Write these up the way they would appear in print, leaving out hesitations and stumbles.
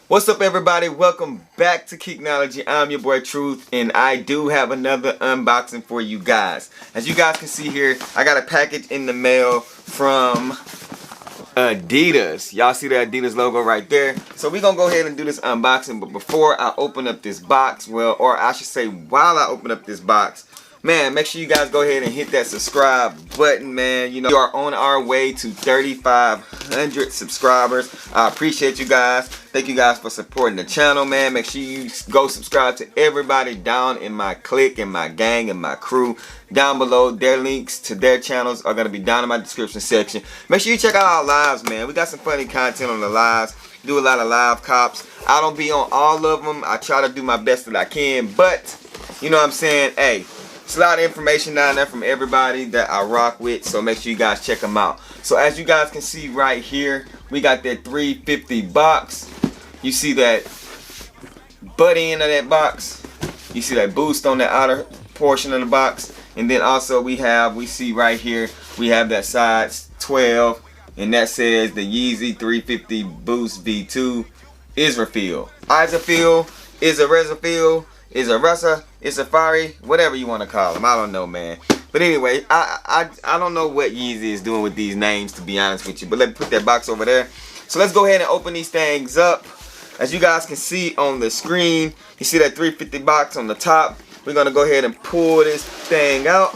What's up, everybody? Welcome back to KICKnology. I'm your boy Truth, and I do have another unboxing for you guys. As you guys can see here, I got a package in the mail from Adidas. Y'all see the Adidas logo right there. So we're gonna go ahead and do this unboxing, but before I open up this box, well, or I should say while I open up this box, man, make sure you guys go ahead and hit that subscribe button, man. You know, we are on our way to 3,500 subscribers. I appreciate you guys. Thank you guys for supporting the channel, man. Make sure you go subscribe to everybody down in my clique and my gang and my crew. Down below, their links to their channels are going to be down in my description section. Make sure you check out our lives, man. We got some funny content on the lives. Do a lot of live cops. I don't be on all of them. I try to do my best that I can, but you know what I'm saying? Hey, it's a lot of information down there from everybody that I rock with, so make sure you guys check them out. So as you guys can see right here, we got that 350 box. You see that butt end of that box. You see that boost on the outer portion of the box. And then also we see right here, we have that size 12, and that says the Yeezy 350 Boost V2 Israfil. Israfil, it's Safari, whatever you want to call them. I don't know, man. But anyway, I don't know what Yeezy is doing with these names, to be honest with you. But let me put that box over there. So let's go ahead and open these things up. As you guys can see on the screen, you see that 350 box on the top. We're going to go ahead and pull this thing out.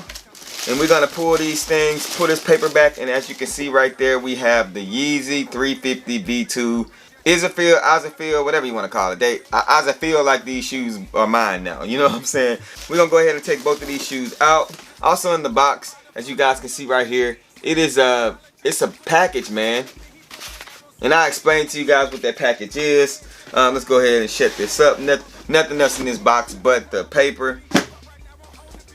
And we're going to pull these things, pull this paper back. And as you can see right there, we have the Yeezy 350 V2 Israfil, whatever you want to call it. I feel like these shoes are mine now. You know what I'm saying? We're going to go ahead and take both of these shoes out. Also in the box, as you guys can see right here, it's a package, man. And I'll explain to you guys what that package is. Let's go ahead and shut this up. Nothing else in this box but the paper.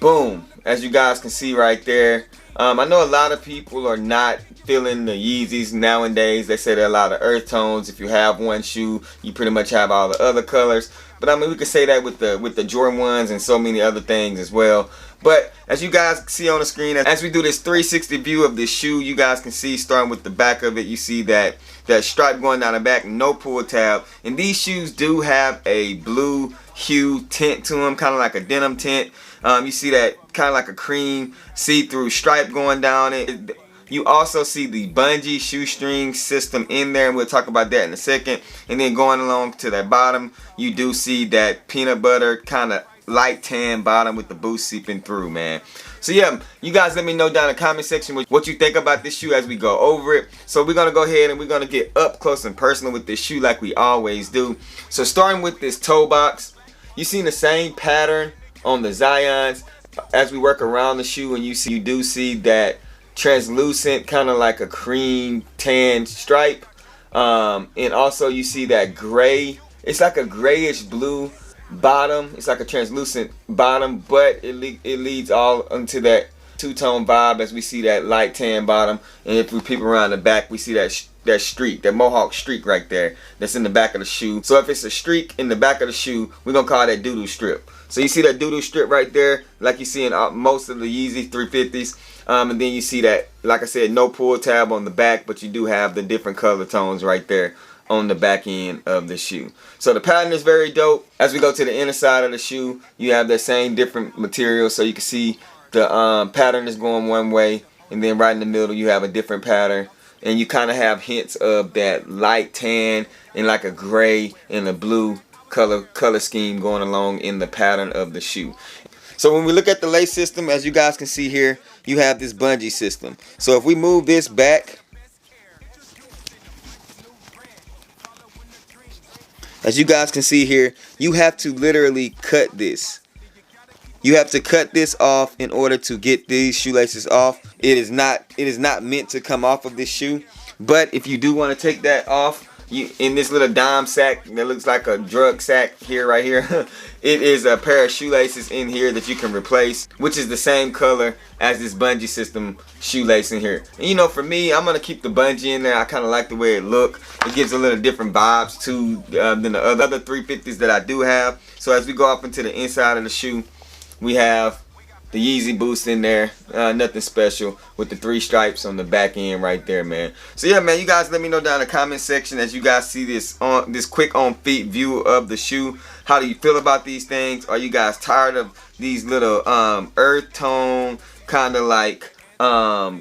Boom. As you guys can see right there. I know a lot of people are not feeling the Yeezys nowadays. They say there are a lot of earth tones. If you have one shoe, you pretty much have all the other colors. But I mean, we could say that with the Jordan 1s and so many other things as well. But as you guys see on the screen, as we do this 360 view of this shoe, you guys can see, starting with the back of it, you see that stripe going down the back, no pull tab. And these shoes do have a blue hue tint to them, kind of like a denim tint. You see that kind of like a cream see-through stripe going down it. You also see the bungee shoestring system in there, and we'll talk about that in a second. And then going along to that bottom, you do see that peanut butter kind of light tan bottom with the boost seeping through, man. So yeah, you guys let me know down in the comment section what you think about this shoe as we go over it. So we're going to go ahead and we're going to get up close and personal with this shoe like we always do. So starting with this toe box, you see the same pattern on the Zions as we work around the shoe, and you do see that translucent kind of like a cream tan stripe, and also you see that gray, it's like a grayish blue bottom. It's like a translucent bottom, but it leads all into that two-tone vibe as we see that light tan bottom. And if we peep around the back, we see that streak, that mohawk streak right there that's in the back of the shoe. So if it's a streak in the back of the shoe, we're gonna call that doo-doo strip. So you see that doo-doo strip right there, like you see in most of the Yeezy 350s. And then you see that, like I said, no pull tab on the back, but you do have the different color tones right there on the back end of the shoe. So the pattern is very dope. As we go to the inner side of the shoe, you have the same different material, so you can see the pattern is going one way, and then right in the middle you have a different pattern, and you kind of have hints of that light tan and like a gray and a blue color scheme going along in the pattern of the shoe. So when we look at the lace system, as you guys can see here, you have this bungee system. So if we move this back, as you guys can see here, you have to literally cut this. You have to cut this off in order to get these shoelaces off. It is not meant to come off of this shoe. But if you do want to take that off, in this little dime sack that looks like a drug sack here, right here, it is a pair of shoelaces in here that you can replace, which is the same color as this bungee system shoelace in here. And you know, for me, I'm gonna keep the bungee in there. I kind of like the way it look. It gives a little different vibes too than the other 350s that I do have. So as we go up into the inside of the shoe, we have the Yeezy boost in there, nothing special, with the 3 stripes on the back end right there, man. So yeah, man, you guys let me know down in the comment section as you guys see this quick on feet view of the shoe. How do you feel about these things? Are you guys tired of these little earth tone kind of like calm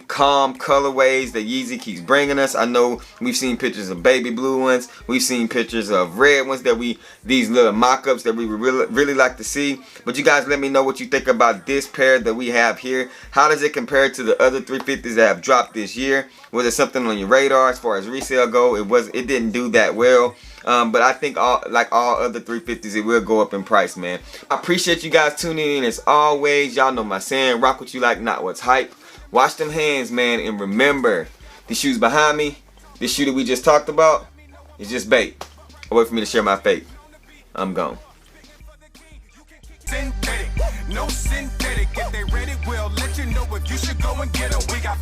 colorways that Yeezy keeps bringing us? I know we've seen pictures of baby blue ones, we've seen pictures of red ones that these little mock-ups that we would really like to see. But you guys let me know what you think about this pair that we have here. How does it compare to the other 350s that have dropped this year? Was it something on your radar as far as resale go? It didn't do that well. But I think like all other 350s, it will go up in price, man. I appreciate you guys tuning in as always. Y'all know my saying, rock what you like, not what's hype. Wash them hands, man, and remember, these shoes behind me, this shoe that we just talked about, is just bait. Wait for me to share my fate. I'm gone. No synthetic, if they ready, we'll let you know if you should go and get them. We got